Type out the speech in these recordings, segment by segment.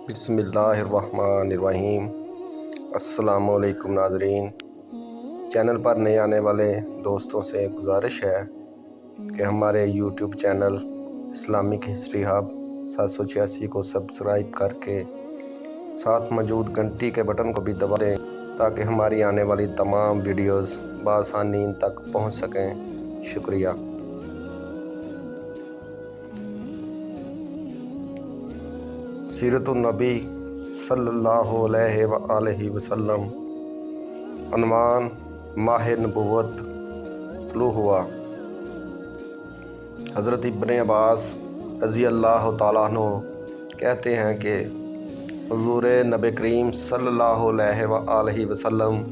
بسم اللہ الرحمن الرحیم۔ السلام علیکم ناظرین، چینل پر نئے آنے والے دوستوں سے گزارش ہے کہ ہمارے YouTube channel Islamic history hub 786 کو سبسکرائب کر کے ساتھ موجود گھنٹی کے بٹن کو بھی دبا دیں تاکہ ہماری آنے والی تمام ویڈیوز بآسانی ان تک پہنچ سکیں۔ شکریہ۔ سیرت النبی صلی اللہ علیہ وآلہ وسلم۔ عنوان: ماہ نبوت طلوع ہوا۔ حضرت ابن عباس رضی اللہ تعالیٰ عنہ کہتے ہیں کہ حضور نبی کریم صلی اللہ علیہ وآلہ وسلم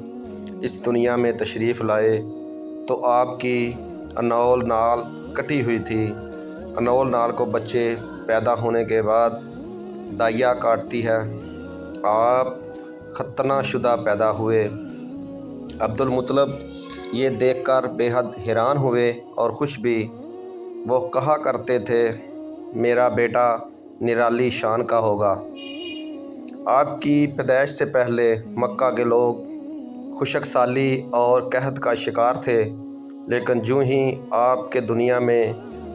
اس دنیا میں تشریف لائے تو آپ کی انول نال کٹی ہوئی تھی۔ انول نال کو بچے پیدا ہونے کے بعد دائیا کاٹتی ہے۔ آپ ختنہ شدہ پیدا ہوئے۔ عبد المطلب یہ دیکھ کر بے حد حیران ہوئے اور خوش بھی۔ وہ کہا کرتے تھے، میرا بیٹا نرالی شان کا ہوگا۔ آپ کی پیدائش سے پہلے مکہ کے لوگ خشک سالی اور قحط کا شکار تھے، لیکن جوں ہی آپ کے دنیا میں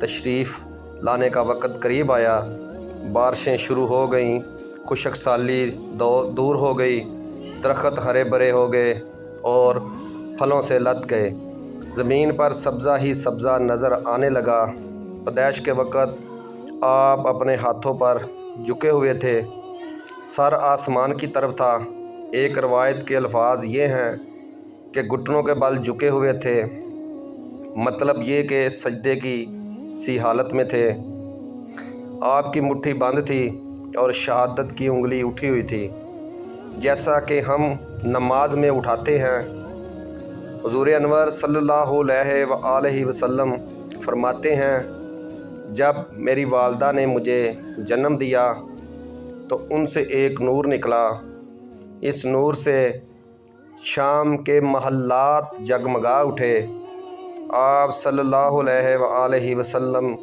تشریف لانے کا وقت قریب آیا، بارشیں شروع ہو گئیں، خشک سالی دور ہو گئی، درخت ہرے بھرے ہو گئے اور پھلوں سے لد گئے، زمین پر سبزہ ہی سبزہ نظر آنے لگا۔ پیدائش کے وقت آپ اپنے ہاتھوں پر جھکے ہوئے تھے، سر آسمان کی طرف تھا۔ ایک روایت کے الفاظ یہ ہیں کہ گھٹنوں کے بل جھکے ہوئے تھے، مطلب یہ کہ سجدے کی سی حالت میں تھے۔ آپ کی مٹھی بند تھی اور شہادت کی انگلی اٹھی ہوئی تھی، جیسا کہ ہم نماز میں اٹھاتے ہیں۔ حضور انور صلی اللہ علیہ وآلہ وسلم فرماتے ہیں، جب میری والدہ نے مجھے جنم دیا تو ان سے ایک نور نکلا۔ اس نور سے شام کے محلات جگمگا اٹھے۔ آپ صلی اللہ علیہ وآلہ وسلم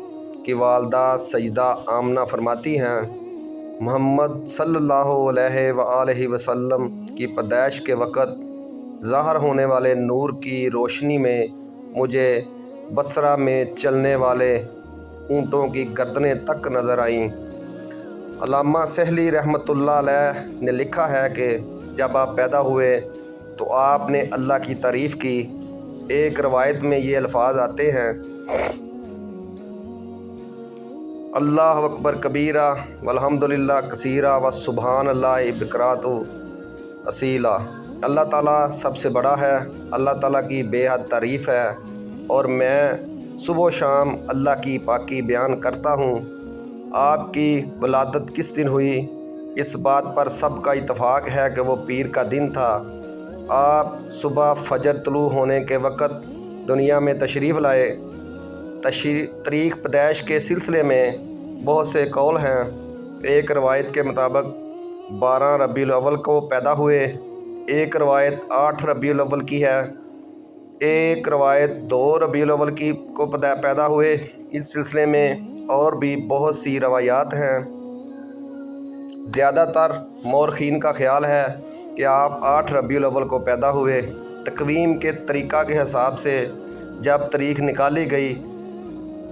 کی والدہ سیدہ آمنہ فرماتی ہیں، محمد صلی اللہ علیہ وآلہ وسلم کی پیدائش کے وقت ظاہر ہونے والے نور کی روشنی میں مجھے بصرہ میں چلنے والے اونٹوں کی گردنیں تک نظر آئیں۔ علامہ سہلی رحمۃ اللہ علیہ نے لکھا ہے کہ جب آپ پیدا ہوئے تو آپ نے اللہ کی تعریف کی۔ ایک روایت میں یہ الفاظ آتے ہیں، اللہ اکبر کبیرہ والحمدللہ کثیرہ وسبحان اللہ بکرات اصیلا۔ اللہ تعالیٰ سب سے بڑا ہے، اللہ تعالیٰ کی بے حد تعریف ہے اور میں صبح و شام اللہ کی پاکی بیان کرتا ہوں۔ آپ کی ولادت کس دن ہوئی؟ اس بات پر سب کا اتفاق ہے کہ وہ پیر کا دن تھا۔ آپ صبح فجر طلوع ہونے کے وقت دنیا میں تشریف لائے۔ تاریخ پیدائش کے سلسلے میں بہت سے قول ہیں۔ ایک روایت کے مطابق 12 ربیع الاول کو پیدا ہوئے، ایک روایت 8 ربیع الاول کی ہے، ایک روایت 2 ربیع الاول کو پیدا ہوئے۔ اس سلسلے میں اور بھی بہت سی روایات ہیں۔ زیادہ تر مورخین کا خیال ہے کہ آپ 8 ربیع الاول کو پیدا ہوئے۔ تقویم کے طریقہ کے حساب سے جب تاریخ نکالی گئی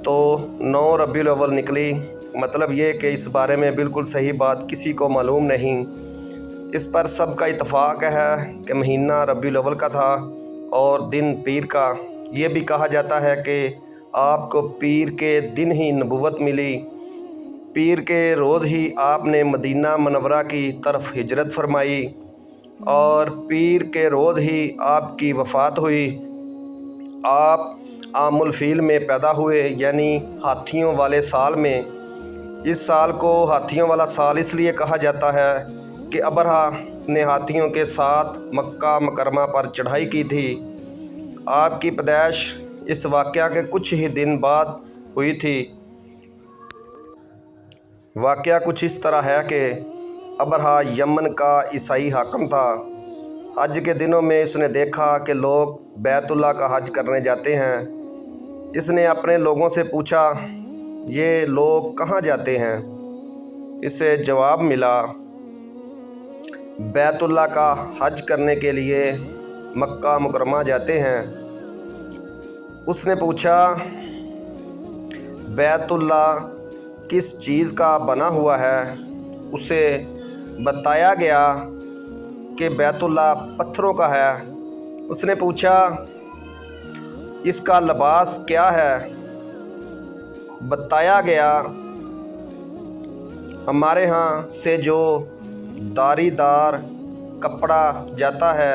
تو 9 ربیع الاول نکلی، مطلب یہ کہ اس بارے میں بالکل صحیح بات کسی کو معلوم نہیں۔ اس پر سب کا اتفاق ہے کہ مہینہ ربیع الاول کا تھا اور دن پیر کا۔ یہ بھی کہا جاتا ہے کہ آپ کو پیر کے دن ہی نبوت ملی، پیر کے روز ہی آپ نے مدینہ منورہ کی طرف ہجرت فرمائی اور پیر کے روز ہی آپ کی وفات ہوئی۔ آپ عام الفیل میں پیدا ہوئے، یعنی ہاتھیوں والے سال میں۔ اس سال کو ہاتھیوں والا سال اس لیے کہا جاتا ہے کہ ابرہہ نے ہاتھیوں کے ساتھ مکہ مکرمہ پر چڑھائی کی تھی۔ آپ کی پیدائش اس واقعہ کے کچھ ہی دن بعد ہوئی تھی۔ واقعہ کچھ اس طرح ہے کہ ابرہہ یمن کا عیسائی حاکم تھا۔ حج کے دنوں میں اس نے دیکھا کہ لوگ بیت اللہ کا حج کرنے جاتے ہیں۔ اس نے اپنے لوگوں سے پوچھا، یہ لوگ کہاں جاتے ہیں؟ اس سے جواب ملا، بیت اللہ کا حج کرنے کے لیے مکہ مکرمہ جاتے ہیں۔ اس نے پوچھا بیت اللہ کس چیز کا بنا ہوا ہے؟ اسے بتایا گیا کہ بیت اللہ پتھروں کا ہے۔ اس نے پوچھا اس کا لباس کیا ہے؟ بتایا گیا ہمارے ہاں سے جو داری دار کپڑا جاتا ہے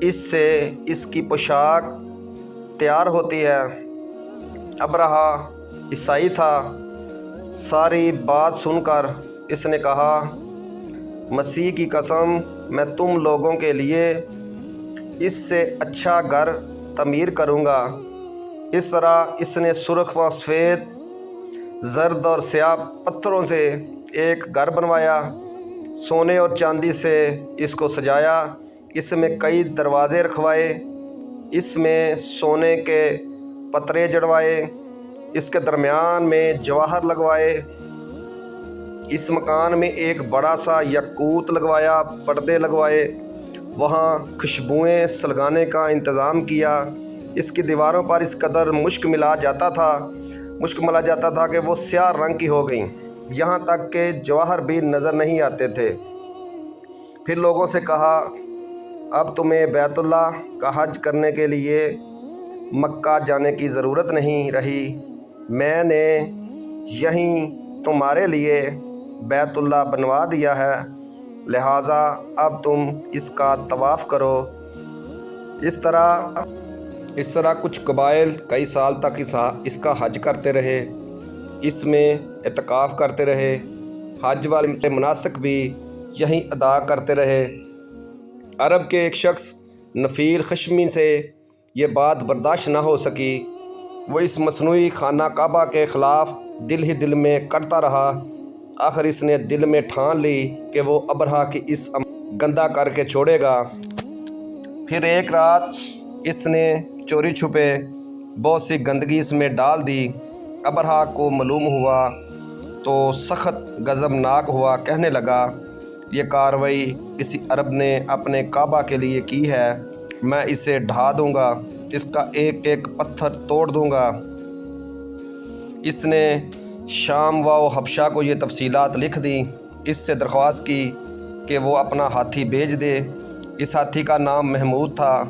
اس سے اس کی پوشاک تیار ہوتی ہے۔ ابرہہ عیسائی تھا۔ ساری بات سن کر اس نے کہا مسیح کی قسم میں تم لوگوں کے لیے اس سے اچھا گھر تعمیر کروں گا۔ اس طرح اس نے سرخ و سفید، زرد اور سیاہ پتھروں سے ایک گھر بنوایا، سونے اور چاندی سے اس کو سجایا، اس میں کئی دروازے رکھوائے، اس میں سونے کے پترے جڑوائے، اس کے درمیان میں جواہر لگوائے، اس مکان میں ایک بڑا سا یاقوت لگوایا، پردے لگوائے، وہاں خوشبوئیں سلگانے کا انتظام کیا۔ اس کی دیواروں پر اس قدر مشک ملا جاتا تھا کہ وہ سیاہ رنگ کی ہو گئیں، یہاں تک کہ جواہر بھی نظر نہیں آتے تھے۔ پھر لوگوں سے کہا اب تمہیں بیت اللہ کا حج کرنے کے لیے مکہ جانے کی ضرورت نہیں رہی، میں نے یہیں تمہارے لیے بیت اللہ بنوا دیا ہے، لہٰذا اب تم اس کا طواف کرو۔ اس طرح کچھ قبائل کئی سال تک اس کا حج کرتے رہے، اس میں اعتکاف کرتے رہے، حج والے مناسک بھی یہیں ادا کرتے رہے۔ عرب کے ایک شخص نفیر خشمی سے یہ بات برداشت نہ ہو سکی، وہ اس مصنوعی خانہ کعبہ کے خلاف دل ہی دل میں کرتا رہا۔ آخر اس نے دل میں ٹھان لی کہ وہ ابرہہ کی اس گندہ کر کے چھوڑے گا۔ پھر ایک رات اس نے چوری چھپے بہت سی گندگی اس میں ڈال دی۔ ابرہہ کو معلوم ہوا تو سخت غضبناک ہوا، کہنے لگا یہ کارروائی کسی عرب نے اپنے کعبہ کے لیے کی ہے، میں اسے ڈھا دوں گا، اس کا ایک ایک پتھر توڑ دوں گا۔ اس نے شام و حبشہ کو یہ تفصیلات لکھ دیں، اس سے درخواست کی کہ وہ اپنا ہاتھی بھیج دے۔ اس ہاتھی کا نام محمود تھا۔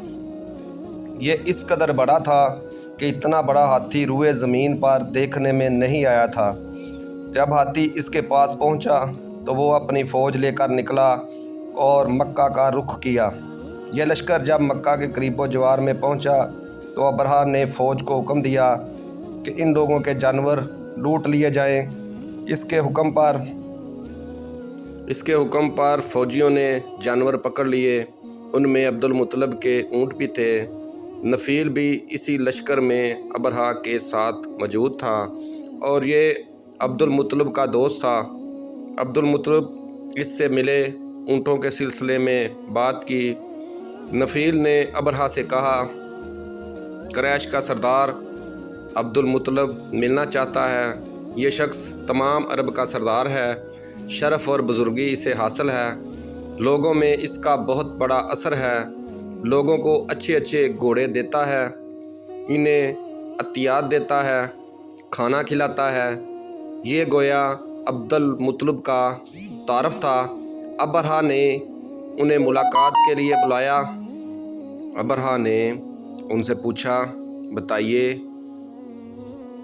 یہ اس قدر بڑا تھا کہ اتنا بڑا ہاتھی روئے زمین پر دیکھنے میں نہیں آیا تھا۔ جب ہاتھی اس کے پاس پہنچا تو وہ اپنی فوج لے کر نکلا اور مکہ کا رخ کیا۔ یہ لشکر جب مکہ کے قریب و جوار میں پہنچا تو ابرہہ نے فوج کو حکم دیا کہ ان لوگوں کے جانور لوٹ لیے جائیں۔ اس کے حکم پر فوجیوں نے جانور پکڑ لیے، ان میں عبد المطلب کے اونٹ بھی تھے۔ نفیل بھی اسی لشکر میں ابرہہ کے ساتھ موجود تھا اور یہ عبد المطلب کا دوست تھا۔ عبد المطلب اس سے ملے، اونٹوں کے سلسلے میں بات کی۔ نفیل نے ابرہہ سے کہا قریش کا سردار عبد المطلب ملنا چاہتا ہے، یہ شخص تمام عرب کا سردار ہے، شرف اور بزرگی اسے حاصل ہے، لوگوں میں اس کا بہت بڑا اثر ہے، لوگوں کو اچھے اچھے گھوڑے دیتا ہے، انہیں عطیات دیتا ہے، کھانا کھلاتا ہے۔ یہ گویا عبد المطلب کا تعارف تھا۔ ابرہہ نے انہیں ملاقات کے لیے بلایا۔ ابرہہ نے ان سے پوچھا بتائیے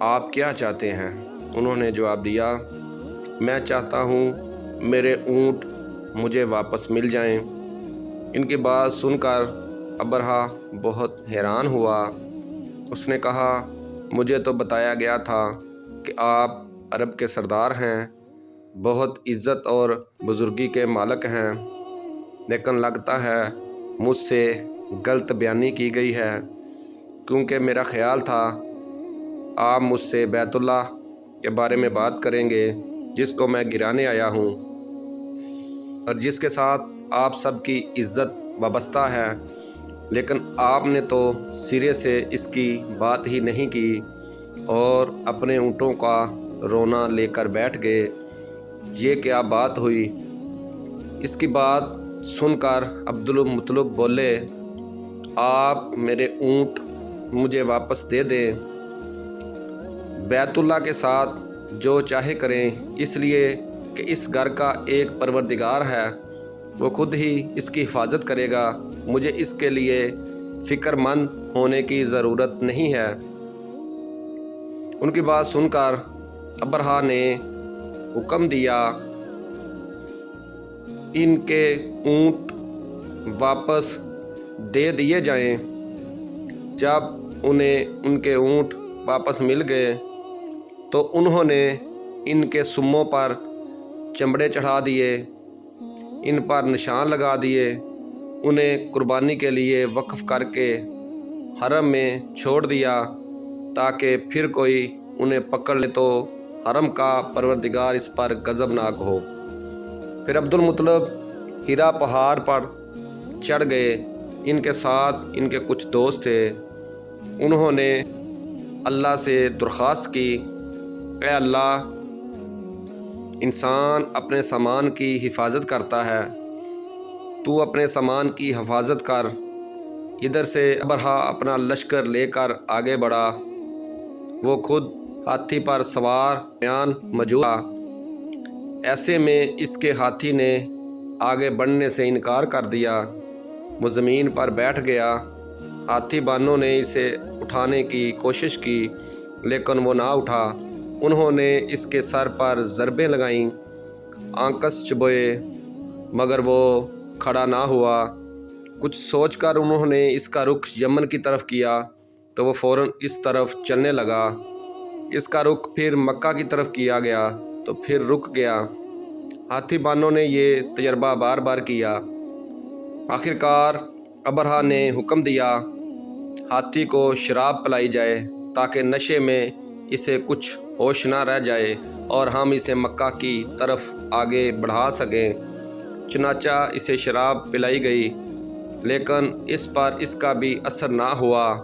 آپ کیا چاہتے ہیں؟ انہوں نے جواب دیا میں چاہتا ہوں میرے اونٹ مجھے واپس مل جائیں۔ ان کی بات سن کر ابرہہ بہت حیران ہوا۔ اس نے کہا مجھے تو بتایا گیا تھا کہ آپ عرب کے سردار ہیں، بہت عزت اور بزرگی کے مالک ہیں، لیکن لگتا ہے مجھ سے غلط بیانی کی گئی ہے، کیونکہ میرا خیال تھا آپ مجھ سے بیت اللہ کے بارے میں بات کریں گے جس کو میں گرانے آیا ہوں اور جس کے ساتھ آپ سب کی عزت وابستہ ہے، لیکن آپ نے تو سرے سے اس کی بات ہی نہیں کی اور اپنے اونٹوں کا رونا لے کر بیٹھ گئے۔ یہ کیا بات ہوئی؟ اس کی بات سن کر عبدالمطلب بولے آپ میرے اونٹ مجھے واپس دے دیں، بیت اللہ کے ساتھ جو چاہے کریں، اس لیے کہ اس گھر کا ایک پروردگار ہے، وہ خود ہی اس کی حفاظت کرے گا، مجھے اس کے لیے فکر مند ہونے کی ضرورت نہیں ہے۔ ان کی بات سن کر ابرہہ نے حکم دیا ان کے اونٹ واپس دے دیے جائیں۔ جب انہیں ان کے اونٹ واپس مل گئے تو انہوں نے ان کے سموں پر چمڑے چڑھا دیے، ان پر نشان لگا دیے، انہیں قربانی کے لیے وقف کر کے حرم میں چھوڑ دیا تاکہ پھر کوئی انہیں پکڑ لے تو حرم کا پروردگار اس پر غضبناک ہو۔ پھر عبدالمطلب ہیرا پہاڑ پر چڑھ گئے، ان کے ساتھ ان کے کچھ دوست تھے۔ انہوں نے اللہ سے درخواست کی، اے اللہ، انسان اپنے سامان کی حفاظت کرتا ہے، تو اپنے سامان کی حفاظت کر۔ ادھر سے ابرہہ اپنا لشکر لے کر آگے بڑھا، وہ خود ہاتھی پر سوار موجود تھا۔ ایسے میں اس کے ہاتھی نے آگے بڑھنے سے انکار کر دیا، وہ زمین پر بیٹھ گیا۔ ہاتھی بانوں نے اسے اٹھانے کی کوشش کی لیکن وہ نہ اٹھا۔ انہوں نے اس کے سر پر ضربیں لگائیں، آنکس چبوئے، مگر وہ کھڑا نہ ہوا۔ کچھ سوچ کر انہوں نے اس کا رخ یمن کی طرف کیا تو وہ فوراً اس طرف چلنے لگا۔ اس کا رخ پھر مکہ کی طرف کیا گیا تو پھر رک گیا۔ ہاتھی بانوں نے یہ تجربہ بار بار کیا۔ آخرکار ابرہہ نے حکم دیا ہاتھی کو شراب پلائی جائے تاکہ نشے میں اسے کچھ ہوش نہ رہ جائے اور ہم اسے مکہ کی طرف آگے بڑھا سکیں۔ چنانچہ اسے شراب پلائی گئی لیکن اس پر اس کا بھی اثر نہ ہوا۔